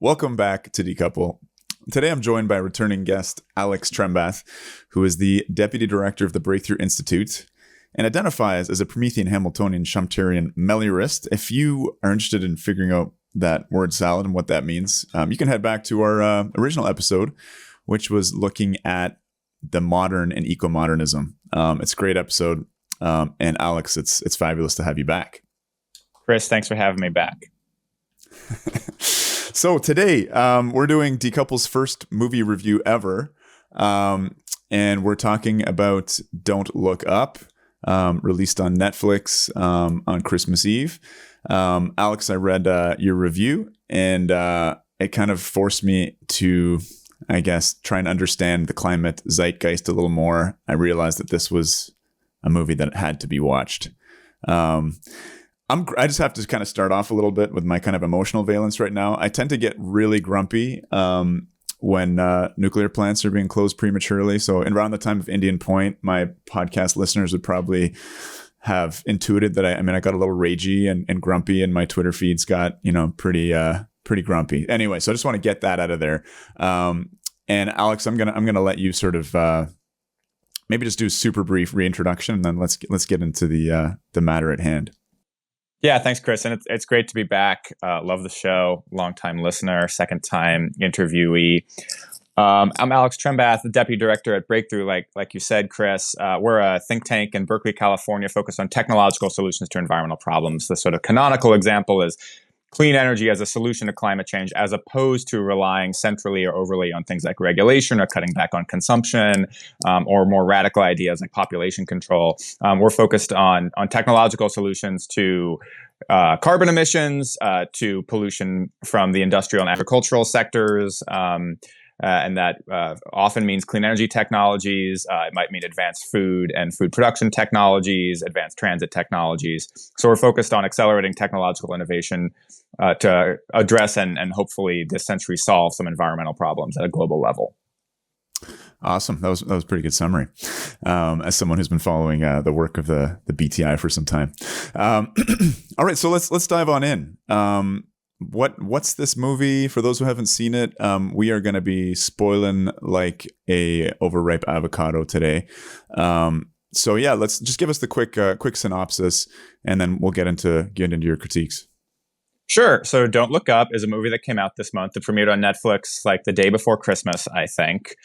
Welcome back to Decouple. Today I'm joined by returning guest Alex Trembath, who is the Deputy Director of the Breakthrough Institute and identifies as a Promethean Hamiltonian Shumterian meliorist. If you are interested in figuring out that word salad and what that means, you can head back to our original episode, which was looking at the modern and eco-modernism. It's a great episode. And Alex, it's fabulous to have you back. Chris, thanks for having me back. So today we're doing Decouple's first movie review ever. And we're talking about Don't Look Up, released on Netflix on Christmas Eve. Alex, I read your review and it kind of forced me to, I guess, try and understand the climate zeitgeist a little more. I realized that this was a movie that had to be watched. I just have to kind of start off a little bit with my kind of emotional valence right now. I tend to get really grumpy when nuclear plants are being closed prematurely. So around the time of Indian Point, my podcast listeners would probably have intuited that I got a little ragey and grumpy, and my Twitter feeds got, pretty grumpy. Anyway, so I just want to get that out of there. And Alex, I'm gonna let you sort of maybe just do a super brief reintroduction, and then let's get into the matter at hand. Yeah, thanks, Chris. And it's great to be back. Love the show. Longtime listener, second time interviewee. I'm Alex Trembath, the Deputy Director at Breakthrough. Like you said, Chris, we're a think tank in Berkeley, California, focused on technological solutions to environmental problems. The sort of canonical example is clean energy as a solution to climate change, as opposed to relying centrally or overly on things like regulation or cutting back on consumption, or more radical ideas like population control. We're focused on technological solutions to carbon emissions, to pollution from the industrial and agricultural sectors, and that often means clean energy technologies. It might mean advanced food and food production technologies, advanced transit technologies. So we're focused on accelerating technological innovation to address and hopefully this century solve some environmental problems at a global level. Awesome. That was a pretty good summary. As someone who's been following the work of the BTI for some time. All right, so let's dive on in. What's this movie? For those who haven't seen it, we are going to be spoiling like a overripe avocado today. So yeah, let's just give us the quick synopsis, and then we'll get into your critiques. Sure. So Don't Look Up is a movie that came out this month. It premiered on Netflix like the day before Christmas, I think.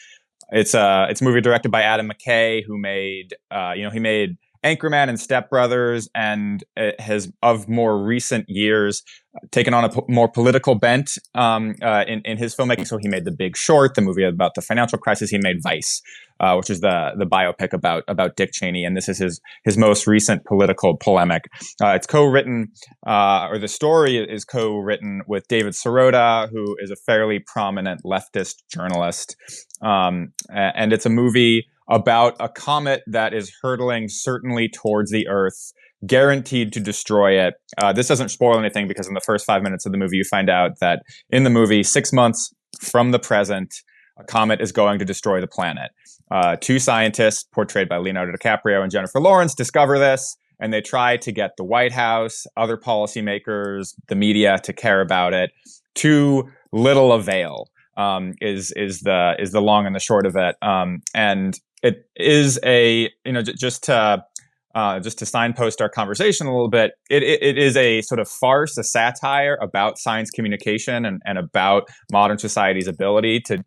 It's a movie directed by Adam McKay, who made he made Anchorman and Step Brothers, and it has, of more recent years, taken on a more political bent in his filmmaking. So he made The Big Short, the movie about the financial crisis. He made Vice, which is the biopic about Dick Cheney, and this is his most recent political polemic. It's co-written, or the story is co-written with David Sirota, who is a fairly prominent leftist journalist, and it's a movie about a comet that is hurtling certainly towards the Earth, guaranteed to destroy it. This doesn't spoil anything because in the first 5 minutes of the movie, you find out that in the movie, 6 months from the present, a comet is going to destroy the planet. Two scientists, portrayed by Leonardo DiCaprio and Jennifer Lawrence, discover this, and they try to get the White House, other policymakers, the media to care about it. To little avail is the long and the short of it. And it is just to signpost our conversation a little bit, it is a sort of farce, a satire about science communication and about modern society's ability to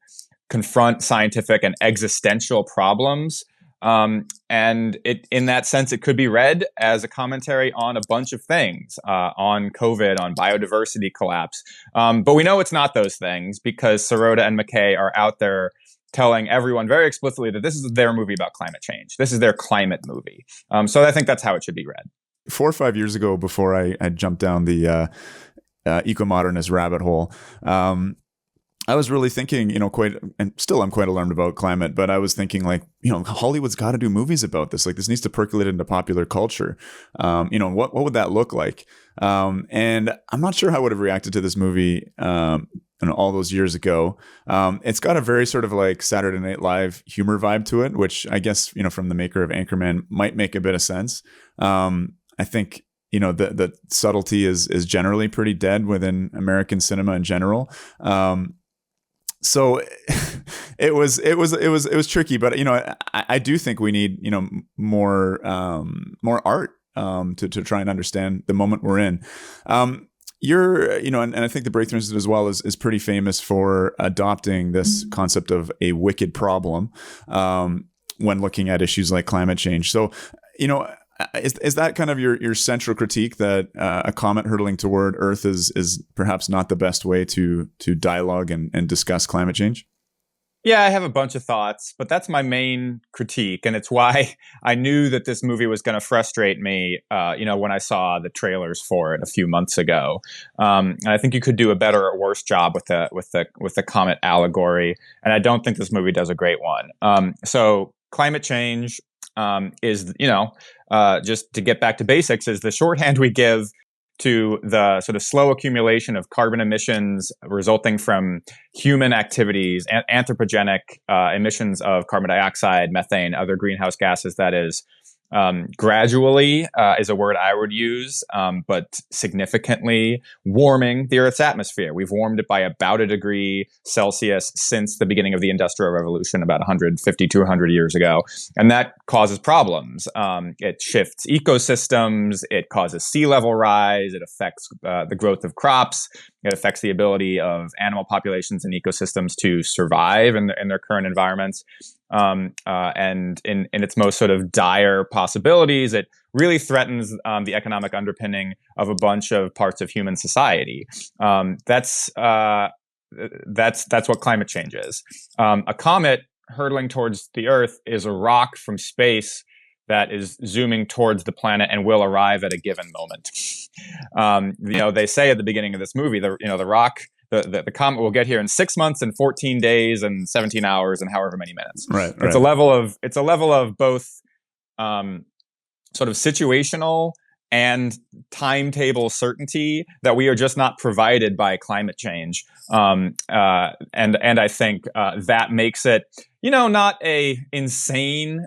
confront scientific and existential problems. And in that sense, it could be read as a commentary on a bunch of things, on COVID, on biodiversity collapse. But we know it's not those things because Sirota and McKay are out there telling everyone very explicitly that this is their movie about climate change. This is their climate movie. So I think that's how it should be read. 4 or 5 years ago, before I jumped down the eco-modernist rabbit hole, I was really thinking, and still I'm quite alarmed about climate, but I was thinking like, Hollywood's got to do movies about this. Like this needs to percolate into popular culture. What would that look like? And I'm not sure how I would have reacted to this movie all those years ago. It's got a very sort of like Saturday Night Live humor vibe to it, which I guess, from the maker of Anchorman might make a bit of sense. I think the subtlety is generally pretty dead within American cinema in general. So it was tricky, but I do think we need more art to try and understand the moment we're in. And I think the Breakthrough Institute as well is pretty famous for adopting this concept of a wicked problem when looking at issues like climate change. So, is that kind of your central critique, that a comet hurtling toward Earth is perhaps not the best way to dialogue and discuss climate change? Yeah, I have a bunch of thoughts, but that's my main critique, and it's why I knew that this movie was going to frustrate me. When I saw the trailers for it a few months ago, and I think you could do a better or worse job with the comet allegory, and I don't think this movie does a great one. So climate change is, just to get back to basics, is the shorthand we give to the sort of slow accumulation of carbon emissions resulting from human activities, anthropogenic emissions of carbon dioxide, methane, other greenhouse gases, that is. Gradually is a word I would use, but significantly warming the Earth's atmosphere. We've warmed it by about 1 degree Celsius since the beginning of the Industrial Revolution, about 150 to 100 years ago. And that causes problems. It shifts ecosystems. It causes sea level rise. It affects the growth of crops. It affects the ability of animal populations and ecosystems to survive in their current environments. And in its most sort of dire possibilities, it really threatens the economic underpinning of a bunch of parts of human society. That's what climate change is. A comet hurtling towards the Earth is a rock from space that is zooming towards the planet and will arrive at a given moment. They say at the beginning of this movie, the rock, the comet will get here in 6 months and 14 days and 17 hours and however many minutes. Right. It's a level of both sort of situational and timetable certainty that we are just not provided by climate change. And I think that makes it, not a insane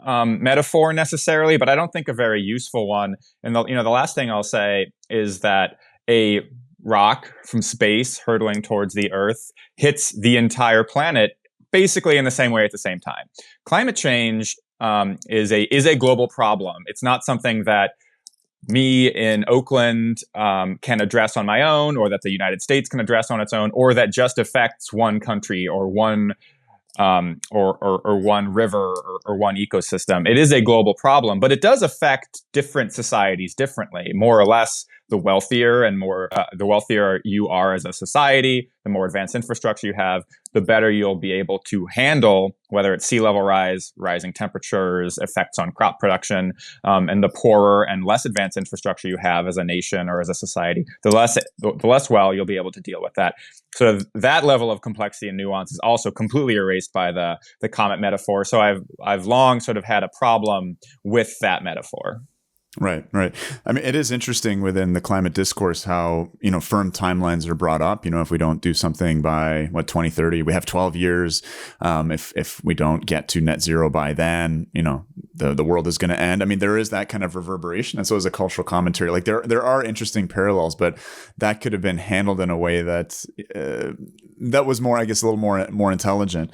metaphor necessarily, but I don't think a very useful one. And the last thing I'll say is that a rock from space hurtling towards the Earth hits the entire planet basically in the same way at the same time. Climate change is a global problem. It's not something that me in Oakland can address on my own, or that the United States can address on its own, or that just affects one country or one or one river or one ecosystem. It is a global problem, but it does affect different societies differently, more or less. The wealthier you are as a society, the more advanced infrastructure you have, the better you'll be able to handle whether it's sea level rise, rising temperatures, effects on crop production, and the poorer and less advanced infrastructure you have as a nation or as a society, the less well you'll be able to deal with that. So that level of complexity and nuance is also completely erased by the comet metaphor. So I've long sort of had a problem with that metaphor. Right. I mean, it is interesting within the climate discourse how, firm timelines are brought up. If we don't do something by 2030, we have 12 years. If we don't get to net zero by then, the world is going to end. I mean, there is that kind of reverberation. And so is a cultural commentary. Like there are interesting parallels, but that could have been handled in a way that was more, I guess, a little more intelligent.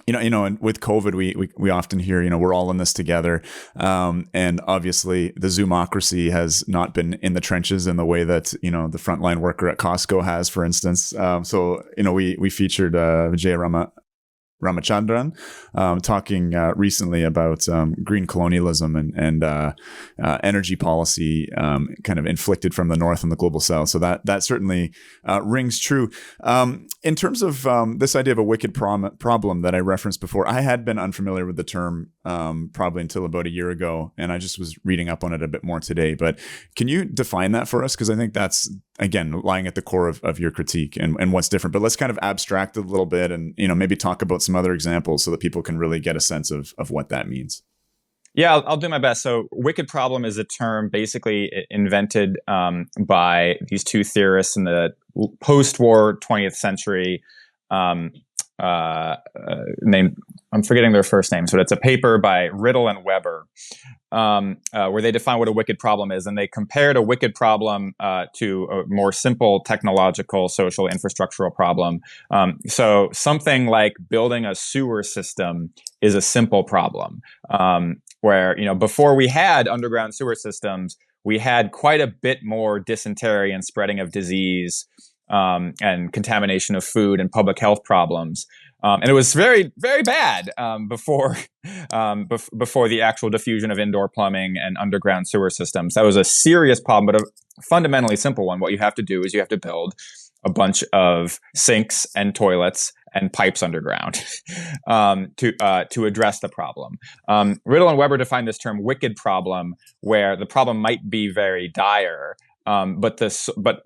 And with COVID, we often hear, we're all in this together. And obviously the Zoomocracy has not been in the trenches in the way that, the frontline worker at Costco has, for instance. So we featured Vijay Ramachandran talking recently about green colonialism and energy policy kind of inflicted from the North and the global South. So that certainly rings true. In terms of this idea of a wicked problem that I referenced before, I had been unfamiliar with the term probably until about a year ago, and I just was reading up on it a bit more today. But can you define that for us? Because I think that's, again, lying at the core of your critique and what's different. But let's kind of abstract it a little bit and maybe talk about some other examples so that people can really get a sense of what that means. Yeah, I'll do my best. So wicked problem is a term basically invented by these two theorists in the post-war 20th century. named, I'm forgetting their first names, but it's a paper by Riddle and Weber, where they define what a wicked problem is, and they compared a wicked problem to a more simple technological, social, infrastructural problem. So something like building a sewer system is a simple problem, where, you know, before we had underground sewer systems, we had quite a bit more dysentery and spreading of disease, and contamination of food and public health problems. And it was very, very bad before the actual diffusion of indoor plumbing and underground sewer systems. That was a serious problem, but a fundamentally simple one. What you have to do is you have to build a bunch of sinks and toilets and pipes underground to address the problem. Riddle and Weber defined this term wicked problem, where the problem might be very dire, but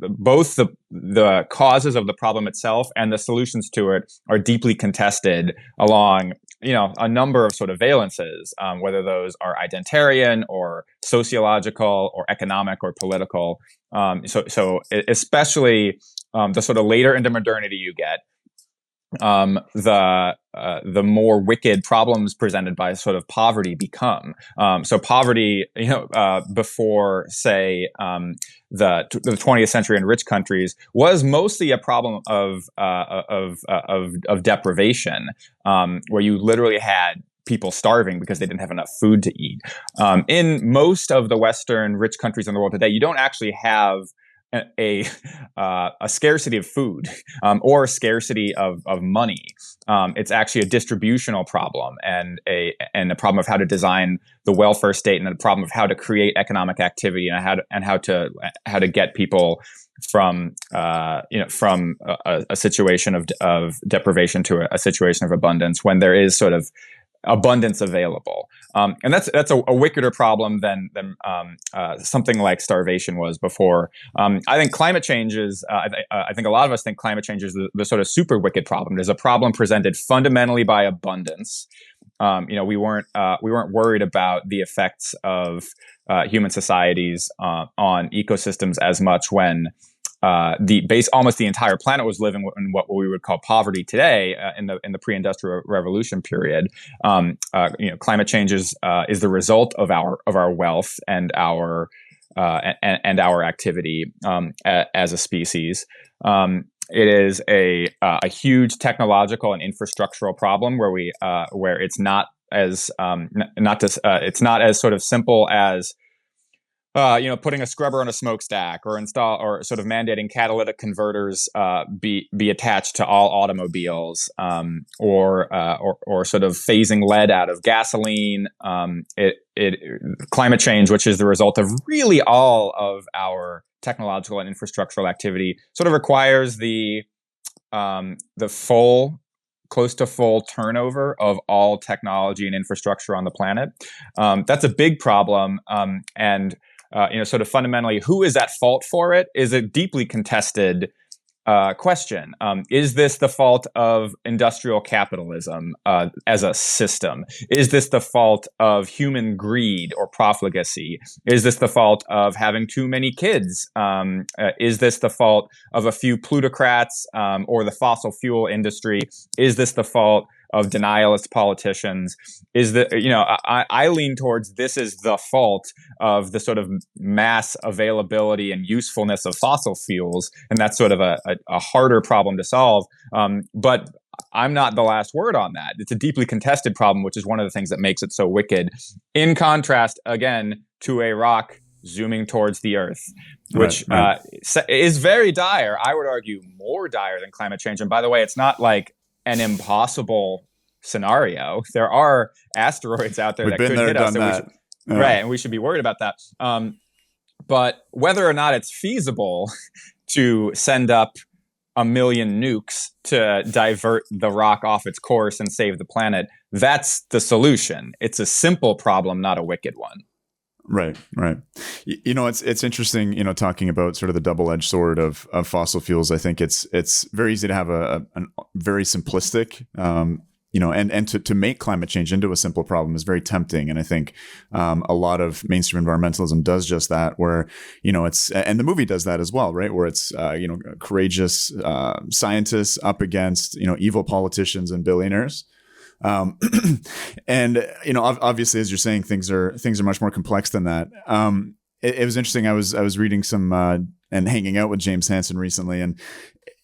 both the causes of the problem itself and the solutions to it are deeply contested along, you know, a number of sort of valences, whether those are identitarian or sociological or economic or political. So especially the sort of later into modernity you get, the more wicked problems presented by sort of poverty become. So poverty, you know, before, say, the 20th century in rich countries was mostly a problem of deprivation, where you literally had people starving because they didn't have enough food to eat. In most of the Western rich countries in the world today, you don't actually have a scarcity of food, or a scarcity of money. It's actually a distributional problem, and a problem of how to design the welfare state, and a problem of how to create economic activity, and how to get people from a situation of deprivation to a situation of abundance, when there is sort of abundance available. And that's a wickeder problem than something like starvation was before. I think climate change is, I think a lot of us think climate change is the sort of super wicked problem. It is a problem presented fundamentally by abundance. We weren't worried about the effects of human societies on ecosystems as much when almost the entire planet was living in what we would call poverty today, in the pre-industrial revolution period. Climate change is the result of our wealth and our activity as a species. It is a huge technological and infrastructural problem where it's not as sort of simple as putting a scrubber on a smokestack, or sort of mandating catalytic converters be attached to all automobiles, or sort of phasing lead out of gasoline. Climate change, which is the result of really all of our technological and infrastructural activity, sort of requires the close to full turnover of all technology and infrastructure on the planet. That's a big problem, and sort of fundamentally, who is at fault for it is a deeply contested question. Is this the fault of industrial capitalism as a system? Is this the fault of human greed or profligacy? Is this the fault of having too many kids? Is this the fault of a few plutocrats or the fossil fuel industry? Is this the fault of denialist politicians? I lean towards this is the fault of the sort of mass availability and usefulness of fossil fuels, and that's sort of a harder problem to solve. But I'm not the last word on that. It's a deeply contested problem, which is one of the things that makes it so wicked. In contrast, again, to a rock zooming towards the Earth, which right. Is very dire. I would argue more dire than climate change. And by the way, it's not like an impossible scenario. There are asteroids out there that could hit us, right? And we should be worried about that. But whether or not it's feasible to send up 1 million nukes to divert the rock off its course and save the planet, that's the solution. It's a simple problem, not a wicked one. Right. It's interesting, talking about sort of the double-edged sword of fossil fuels. I think it's very easy to have a very simplistic and to make climate change into a simple problem is very tempting. And I think a lot of mainstream environmentalism does just that, where, and the movie does that as well, right? Where it's, courageous scientists up against, evil politicians and billionaires. And, obviously, as you're saying, things are much more complex than that. It was interesting. I was reading some and hanging out with James Hansen recently, and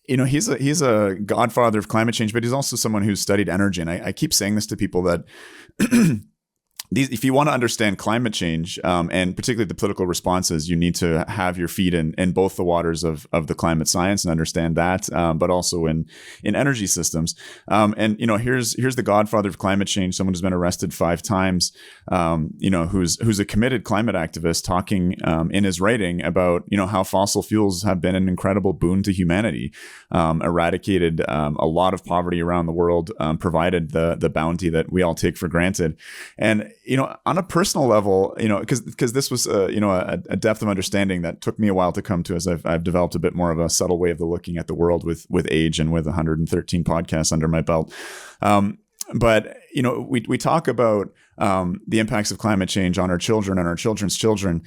he's a godfather of climate change, but he's also someone who's studied energy. And I keep saying this to people that if you want to understand climate change, and particularly the political responses, you need to have your feet in both the waters of the climate science and understand that, but also in energy systems. And here's the godfather of climate change, someone who's been arrested 5 times, who's a committed climate activist, talking in his writing about how fossil fuels have been an incredible boon to humanity, eradicated a lot of poverty around the world, provided the bounty that we all take for granted. And on a personal level, because this was, a depth of understanding that took me a while to come to, as I've developed a bit more of a subtle way of looking at the world with age and with 113 podcasts under my belt. But we talk about the impacts of climate change on our children and our children's children.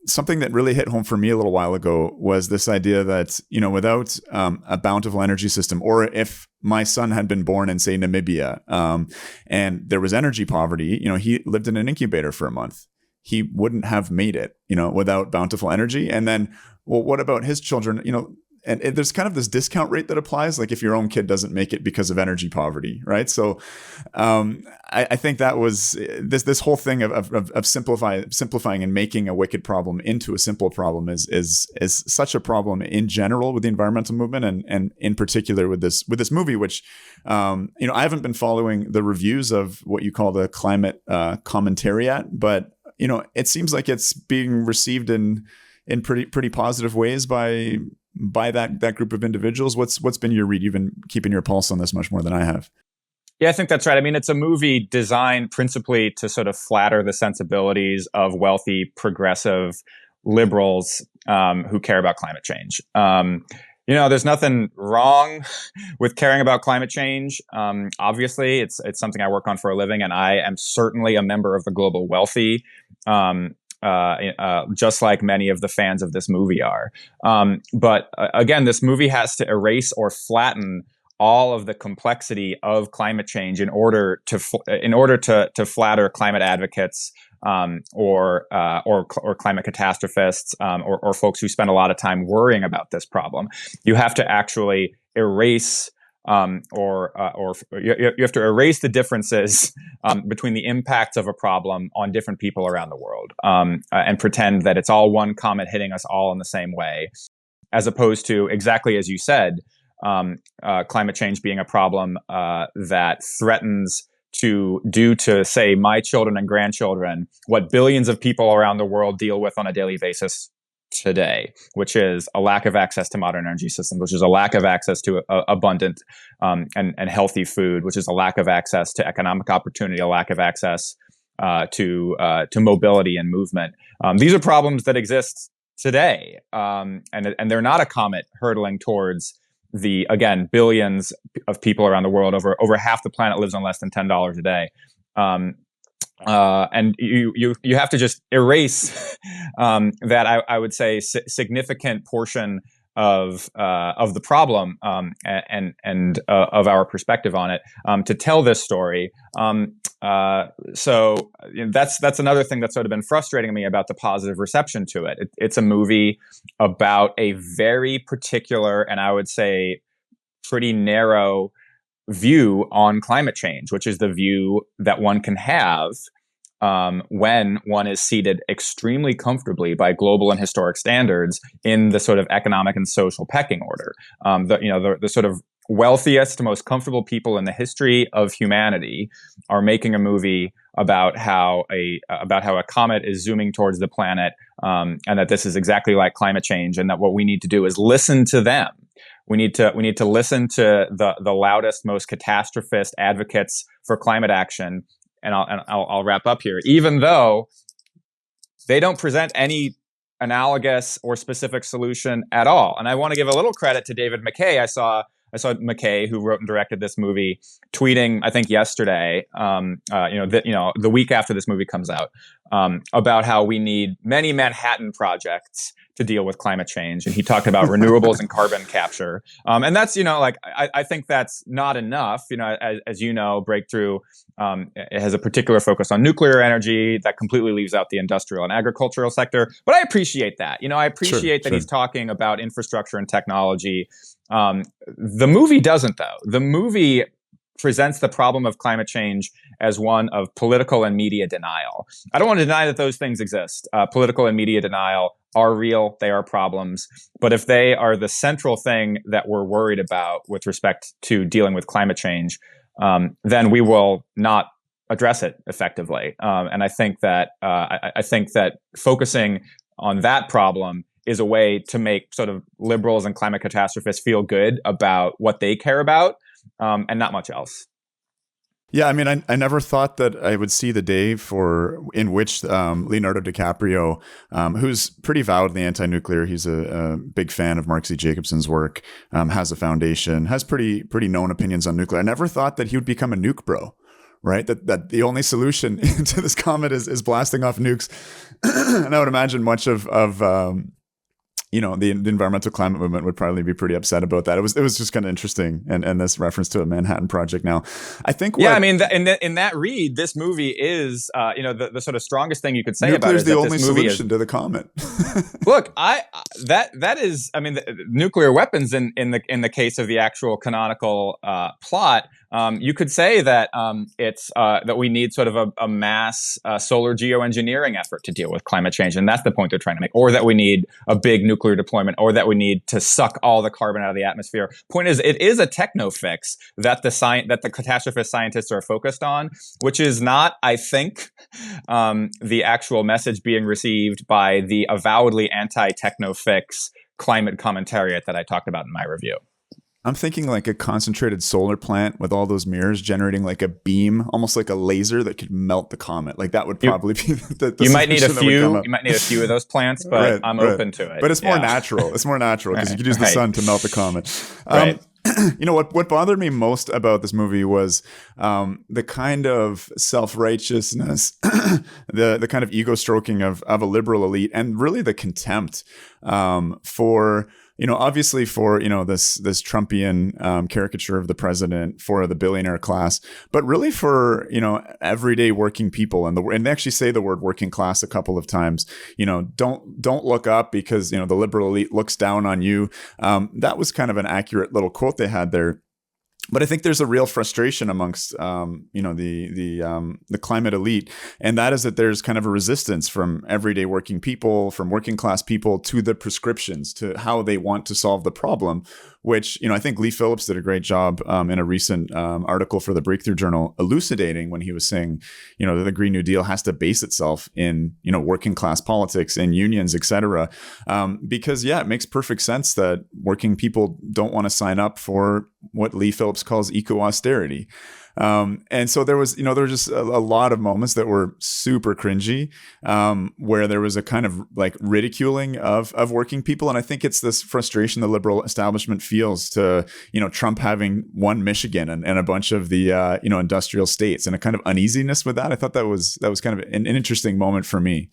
Something that really hit home for me a little while ago was this idea that, without a bountiful energy system, or if my son had been born in, say, Namibia, and there was energy poverty, he lived in an incubator for a month, he wouldn't have made it, without bountiful energy. And then, well, what about his children? And there's kind of this discount rate that applies, like if your own kid doesn't make it because of energy poverty, right? So I think that was this whole thing of simplifying and making a wicked problem into a simple problem is such a problem in general with the environmental movement, and in particular with this movie, which I haven't been following the reviews of what you call the climate commentariat, but it seems like it's being received in pretty positive ways by that group of individuals. What's been your read? You've been keeping your pulse on this much more than I have. Yeah, I think that's right. I mean, it's a movie designed principally to sort of flatter the sensibilities of wealthy, progressive liberals who care about climate change. There's nothing wrong with caring about climate change. Obviously, it's something I work on for a living, and I am certainly a member of the global wealthy. Just like many of the fans of this movie are. But again, this movie has to erase or flatten all of the complexity of climate change in order to flatter climate advocates, or climate catastrophists, or folks who spend a lot of time worrying about this problem. You have to actually erase or you have to erase the differences between the impacts of a problem on different people around the world, and pretend that it's all one comet hitting us all in the same way, as opposed to, exactly as you said, climate change being a problem that threatens to do to, say, my children and grandchildren what billions of people around the world deal with on a daily basis today, which is a lack of access to modern energy systems, which is a lack of access to abundant and healthy food, which is a lack of access to economic opportunity, a lack of access to mobility and movement. These are problems that exist today, and they're not a comet hurtling towards the, again, billions of people around the world. Over half the planet lives on less than $10 a day. And you have to just erase that I would say significant portion of the problem and of our perspective on it to tell this story. So that's another thing that's sort of been frustrating me about the positive reception to it. It's a movie about a very particular, and I would say pretty narrow, view on climate change, which is the view that one can have when one is seated extremely comfortably by global and historic standards in the sort of economic and social pecking order. The sort of wealthiest, most comfortable people in the history of humanity are making a movie about how a comet is zooming towards the planet, and that this is exactly like climate change, and that what we need to do is listen to them. We need to listen to the loudest, most catastrophist advocates for climate action. And I'll wrap up here. Even though they don't present any analogous or specific solution at all. And I want to give a little credit to David McKay. I saw McKay, who wrote and directed this movie, tweeting, I think yesterday, the week after this movie comes out, about how we need many Manhattan projects to deal with climate change. And he talked about renewables and carbon capture. And that's, I think that's not enough. As you know, Breakthrough it has a particular focus on nuclear energy that completely leaves out the industrial and agricultural sector. But I appreciate that. I appreciate that he's talking about infrastructure and technology. The movie doesn't, though. The movie presents the problem of climate change as one of political and media denial. I don't want to deny that those things exist. Political and media denial are real. They are problems. But if they are the central thing that we're worried about with respect to dealing with climate change, then we will not address it effectively. And I think that focusing on that problem is a way to make sort of liberals and climate catastrophists feel good about what they care about, and not much else. Yeah, I mean, I never thought that I would see the day in which Leonardo DiCaprio, who's pretty avowedly anti-nuclear, he's a big fan of Mark Z. Jacobson's work, has a foundation, has pretty known opinions on nuclear. I never thought that he would become a nuke bro, right? That the only solution to this comet is blasting off nukes. And I would imagine much of the environmental climate movement would probably be pretty upset about that. It was just kind of interesting, and this reference to a Manhattan Project. Now, I think in that read, this movie is the sort of strongest thing you could say about it. Nuclear is the only solution to the comet. Look, that is, I mean, the nuclear weapons in the case of the actual canonical plot. You could say that it's that we need sort of a mass solar geoengineering effort to deal with climate change, and that's the point they're trying to make, or that we need a big nuclear deployment, or that we need to suck all the carbon out of the atmosphere. Point is, it is a techno fix that the catastrophist scientists are focused on, which is not, I think, the actual message being received by the avowedly anti-techno fix climate commentariat that I talked about in my review. I'm thinking like a concentrated solar plant with all those mirrors generating like a beam, almost like a laser that could melt the comet. Like that would probably be the you might need a few. You might need a few of those plants, but I'm open to it. But it's more natural. It's more natural because you could use the sun to melt the comet. Right. What bothered me most about this movie was the kind of self-righteousness, the kind of ego stroking of a liberal elite, and really the contempt for. Obviously for, this Trumpian caricature of the president, for the billionaire class, but really for, everyday working people. And they actually say the word working class a couple of times. Don't look up because, the liberal elite looks down on you. That was kind of an accurate little quote they had there. But I think there's a real frustration amongst, the climate elite, and that is that there's kind of a resistance from everyday working people, from working class people, to the prescriptions, to how they want to solve the problem. Which I think Lee Phillips did a great job in a recent article for the Breakthrough Journal elucidating when he was saying, that the Green New Deal has to base itself in working class politics and unions, et cetera, because it makes perfect sense that working people don't want to sign up for what Lee Phillips calls eco austerity. And so there was just a lot of moments that were super cringy, where there was a kind of like ridiculing of working people. And I think it's this frustration the liberal establishment feels to, Trump having won Michigan and a bunch of the, industrial states, and a kind of uneasiness with that. I thought that was kind of an interesting moment for me.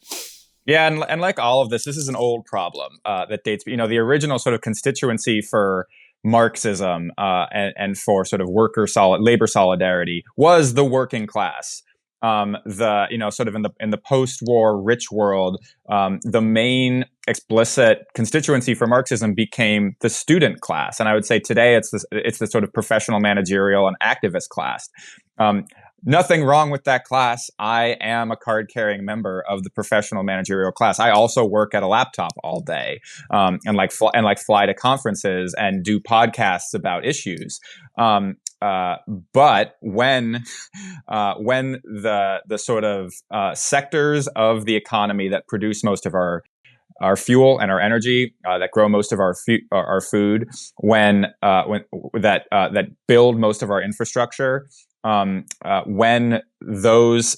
Yeah. And like all of this is an old problem that dates, the original sort of constituency for Marxism and for sort of labor solidarity was the working class. Sort of in the post-war rich world, the main explicit constituency for Marxism became the student class, and I would say today it's the sort of professional, managerial, and activist class. Nothing wrong with that class. I am a card-carrying member of the professional managerial class. I also work at a laptop all day, and fly to conferences and do podcasts about issues. But when the sort of sectors of the economy that produce most of our fuel and our energy, that grow most of our food, that build most of our infrastructure, when those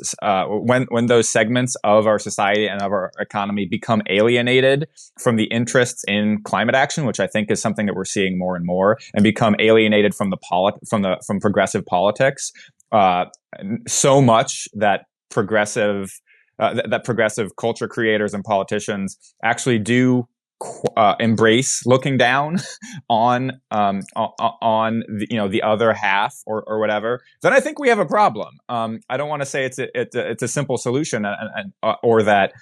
segments of our society and of our economy become alienated from the interests in climate action, which I think is something that we're seeing more and more, and become alienated from from progressive politics, so much that progressive culture creators and politicians actually do embrace looking down on the other half or whatever, then I think we have a problem. I don't want to say it's a simple solution, or that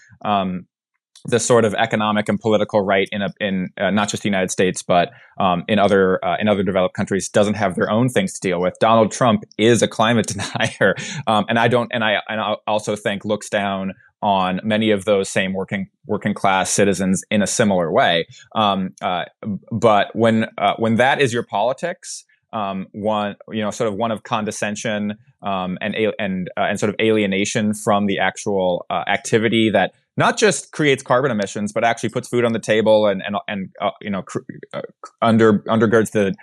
the sort of economic and political right in not just the United States, but in other developed countries doesn't have their own things to deal with. Donald Trump is a climate denier, and I also think looks down on many of those same working class citizens in a similar way. But when that is your politics, one of condescension and sort of alienation from the actual activity that not just creates carbon emissions, but actually puts food on the table and undergirds the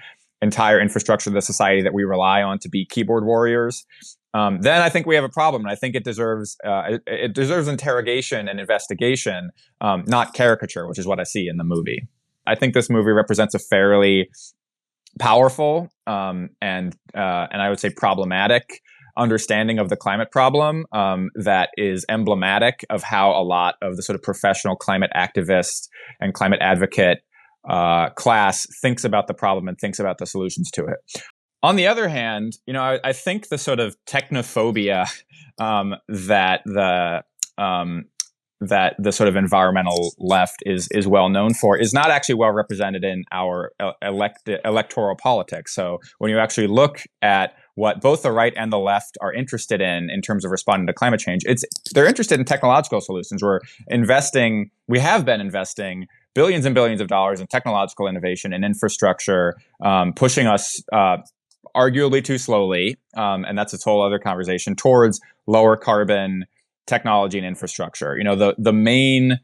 entire infrastructure of the society that we rely on to be keyboard warriors, then I think we have a problem. And I think it deserves interrogation and investigation, not caricature, which is what I see in the movie. I think this movie represents a fairly powerful and I would say problematic understanding of the climate problem that is emblematic of how a lot of the sort of professional climate activist and climate advocate class thinks about the problem and thinks about the solutions to it. On the other hand, I think the sort of technophobia that the sort of environmental left is well known for is not actually well represented in our electoral politics. So when you actually look at what both the right and the left are interested in terms of responding to climate change, they're interested in technological solutions. We have been investing billions and billions of dollars in technological innovation and infrastructure, pushing us arguably too slowly, and that's its whole other conversation, towards lower carbon technology and infrastructure. The main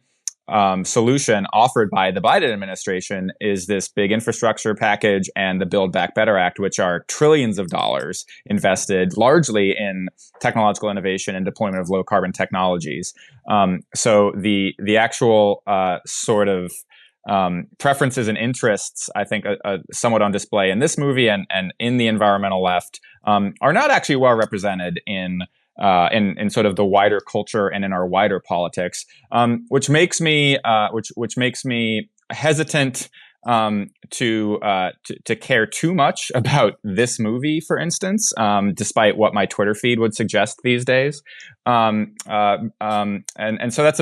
solution offered by the Biden administration is this big infrastructure package and the Build Back Better Act, which are trillions of dollars invested largely in technological innovation and deployment of low carbon technologies. So the actual sort of preferences and interests, I think, somewhat on display in this movie and in the environmental left, are not actually well represented in sort of the wider culture and in our wider politics, which makes me hesitant to care too much about this movie, for instance, despite what my Twitter feed would suggest these days. And so that's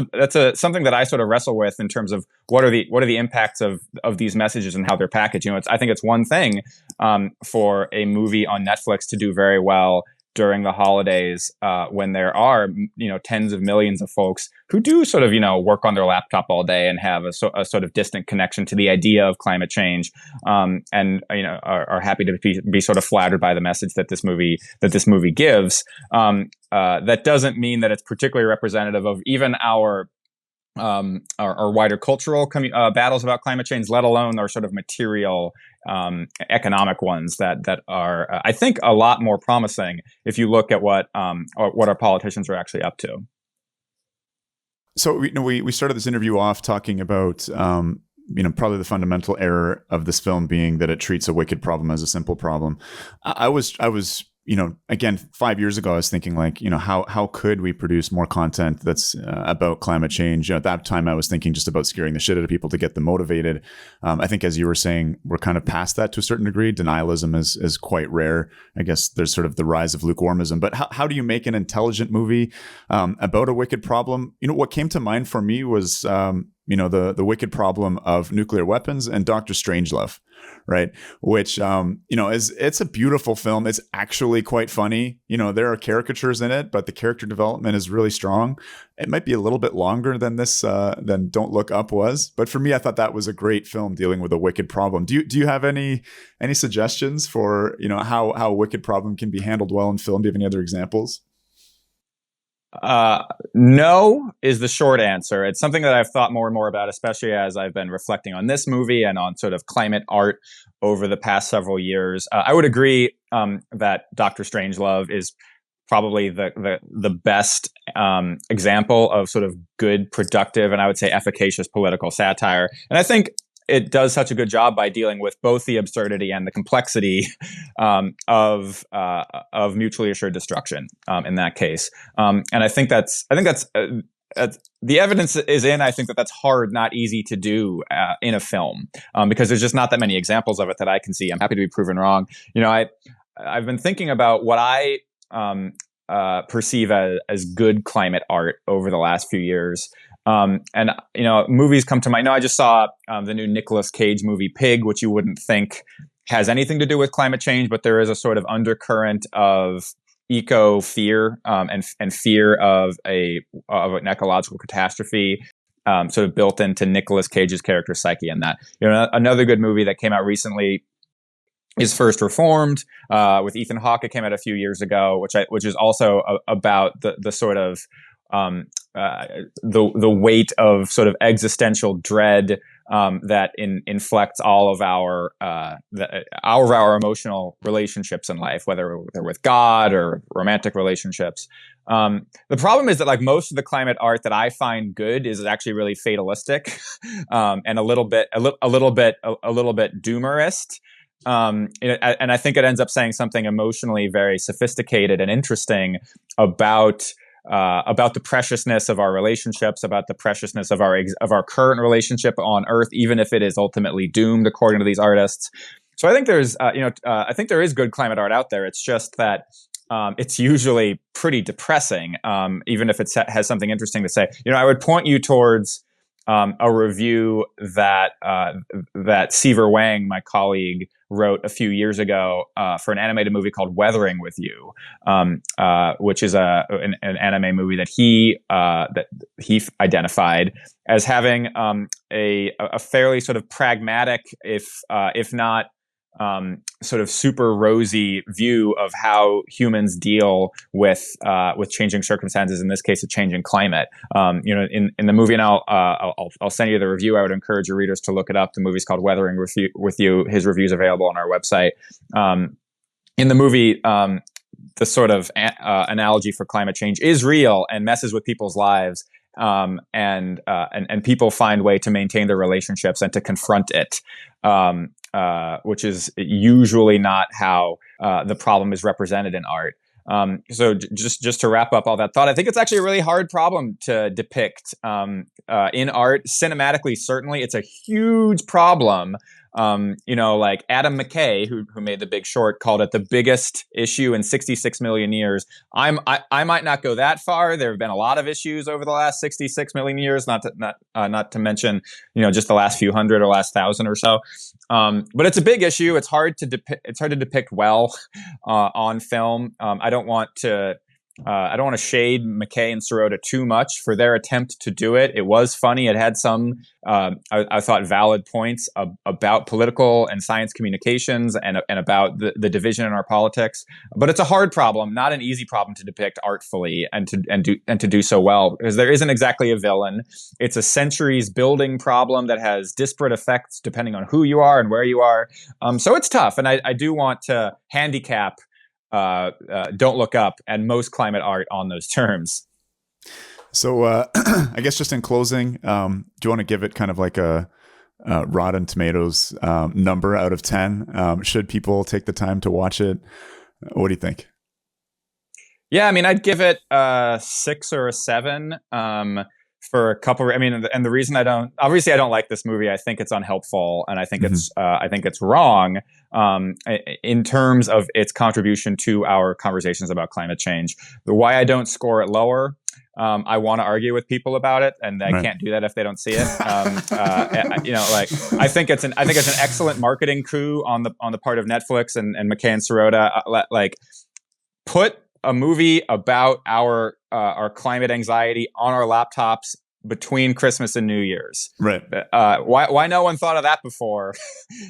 something that I sort of wrestle with in terms of what are the impacts of these messages and how they're packaged. I think it's one thing for a movie on Netflix to do very well during the holidays, when there are, tens of millions of folks who do sort of, work on their laptop all day and have a sort of distant connection to the idea of climate change, and are happy to be sort of flattered by the message that this movie gives. That doesn't mean that it's particularly representative of even our wider cultural battles about climate change, let alone our sort of material economic ones that are, I think, a lot more promising if you look at what our politicians are actually up to. So we started this interview off talking about probably the fundamental error of this film being that it treats a wicked problem as a simple problem. I was again, 5 years ago, I was thinking how could we produce more content that's about climate change? At that time, I was thinking just about scaring the shit out of people to get them motivated. I think, as you were saying, we're kind of past that to a certain degree. Denialism is quite rare. I guess there's sort of the rise of lukewarmism. But how do you make an intelligent movie about a wicked problem? What came to mind for me was the wicked problem of nuclear weapons and Dr. Strangelove, right? Which, it's a beautiful film. It's actually quite funny. There are caricatures in it, but the character development is really strong. It might be a little bit longer than than Don't Look Up was. But for me, I thought that was a great film dealing with a wicked problem. Do you have any suggestions for, how a wicked problem can be handled well in film? Do you have any other examples? No is the short answer. It's something that I've thought more and more about, especially as I've been reflecting on this movie and on sort of climate art over the past several years. I would agree that Doctor Strangelove is probably the best example of sort of good, productive, and I would say efficacious political satire. And I think it does such a good job by dealing with both the absurdity and the complexity of mutually assured destruction in that case. And I think that's the evidence is in. I think that's hard, not easy to do in a film because there's just not that many examples of it that I can see. I'm happy to be proven wrong. I've been thinking about what I perceive as good climate art over the last few years. And movies come to mind. I just saw the new Nicolas Cage movie Pig, which you wouldn't think has anything to do with climate change, but there is a sort of undercurrent of eco fear and fear of an ecological catastrophe sort of built into Nicolas Cage's character psyche. And that, another good movie that came out recently is First Reformed with Ethan Hawke. It came out a few years ago, which is also about the sort of the weight of sort of existential dread that inflects all of our emotional relationships in life, whether they're with God or romantic relationships. The problem is that like most of the climate art that I find good is actually really fatalistic and a little bit doomerist. And I think it ends up saying something emotionally very sophisticated and interesting about the preciousness of our relationships, about the preciousness of our current relationship on Earth, even if it is ultimately doomed, according to these artists. So I think I think there is good climate art out there. It's just that it's usually pretty depressing, even if it has something interesting to say. I would point you towards a review that Seaver Wang, my colleague, wrote a few years ago for an animated movie called Weathering with You, which is an anime movie that he identified as having a fairly sort of pragmatic, if not sort of super rosy view of how humans deal with changing circumstances. In this case, a changing climate. In the movie, and I'll send you the review. I would encourage your readers to look it up. The movie's called Weathering with You. His review's available on our website. In the movie, the sort of analogy for climate change is real and messes with people's lives. And people find way to maintain their relationships and to confront it. Which is usually not how the problem is represented in art. So just to wrap up all that thought, I think it's actually a really hard problem to depict in art. Cinematically, certainly, it's a huge problem. Like Adam McKay, who made The Big Short, called it the biggest issue in 66 million years. I might not go that far. There have been a lot of issues over the last 66 million years, not to mention just the last few hundred or last 1,000 or so. But it's a big issue. It's hard to depict well on film. I don't want to shade McKay and Sirota too much for their attempt to do it. It was funny. It had some, I thought, valid points about political and science communications and about the division in our politics. But it's a hard problem, not an easy problem to depict artfully and to do so well, because there isn't exactly a villain. It's a centuries building problem that has disparate effects depending on who you are and where you are. So it's tough, and I do want to handicap Don't Look Up and most climate art on those terms. So I guess just in closing, do you want to give it kind of like a Rotten Tomatoes number out of 10? Should people take the time to watch it? What do you think? Yeah, I mean, I'd give it a 6 or a 7 for a couple. I mean, and the reason I don't like this movie. I think it's unhelpful, and I think it's wrong in terms of its contribution to our conversations about climate change. The why I don't score it lower. I want to argue with people about it, and I can't do that if they don't see it. I think it's an excellent marketing coup on the part of Netflix and McKay and Sirota. Put a movie about our climate anxiety on our laptops between Christmas and New Year's. Right. Why no one thought of that before?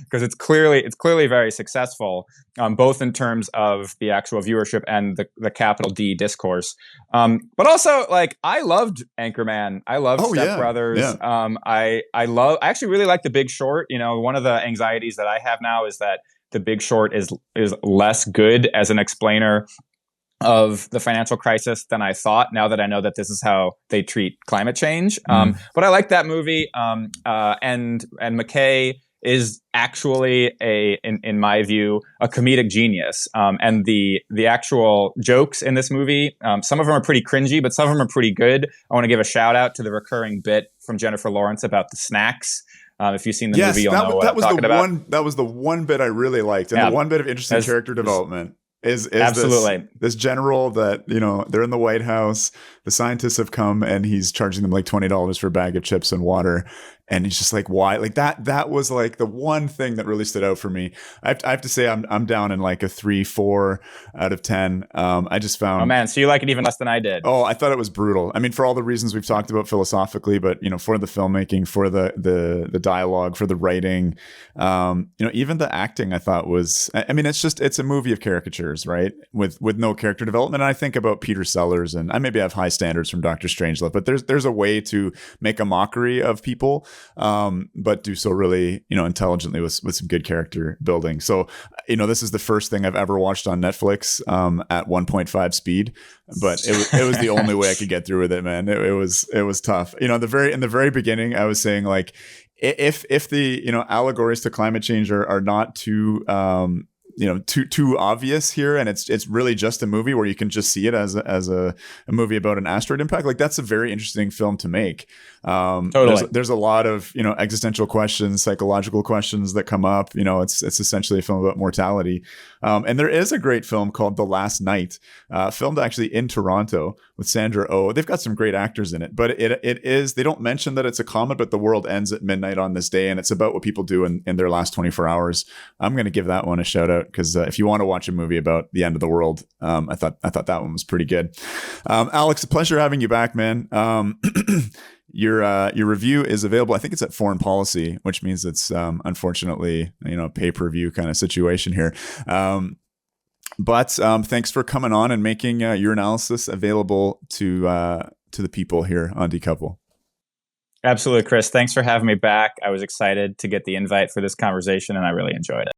Because it's clearly very successful, both in terms of the actual viewership and the capital D discourse. But also, like, I loved Anchorman. I loved Step Brothers. Yeah. I actually really like The Big Short. You know, one of the anxieties that I have now is that The Big Short is less good as an explainer of the financial crisis than I thought, now that I know that this is how they treat climate change. But I like that movie. And McKay is actually in my view, a comedic genius. And the actual jokes in this movie, some of them are pretty cringy, but some of them are pretty good. I want to give a shout out to the recurring bit from Jennifer Lawrence about the snacks. If you've seen the movie, you'll know what I'm talking about. That was the one bit I really liked, and the one bit of interesting character development. Is absolutely this general that, you know, they're in the White House, the scientists have come, and he's charging them like $20 for a bag of chips and water, and he's just like, why? Like that was like the one thing that really stood out for me. I have to say I'm down in like a 3-4 out of 10. I just found, oh man, so you like it even less than I did. Oh, I thought it was brutal. I mean, for all the reasons we've talked about philosophically, but, you know, for the filmmaking, for the dialogue, for the writing, you know, even the acting, I thought was, I mean, it's a movie of caricatures, right? With no character development. And I think about Peter Sellers, and I maybe have high standards from Dr. Strangelove, but there's a way to make a mockery of people, but do so really, you know, intelligently with some good character building. So, you know, this is the first thing I've ever watched on Netflix at 1.5 speed, but it was the only way I could get through with it, man. It was tough. You know, in the very beginning, I was saying, like, if the, you know, allegories to climate change are not too you know, too obvious here, and it's really just a movie where you can just see it as a movie about an asteroid impact, like, that's a very interesting film to make. Totally. There's a lot of, you know, existential questions, psychological questions that come up. You know, it's essentially a film about mortality. And there is a great film called The Last Night, filmed actually in Toronto with Sandra Oh. They've got some great actors in it, but it is, they don't mention that it's a comet, but the world ends at midnight on this day, and it's about what people do in their last 24 hours. I'm going to give that one a shout out, because if you want to watch a movie about the end of the world, I thought that one was pretty good. Alex, a pleasure having you back, man. Your review is available. I think it's at Foreign Policy, which means it's unfortunately, you know, pay-per-view kind of situation here. But thanks for coming on and making your analysis available to the people here on Decouple. Absolutely, Chris. Thanks for having me back. I was excited to get the invite for this conversation, and I really enjoyed it.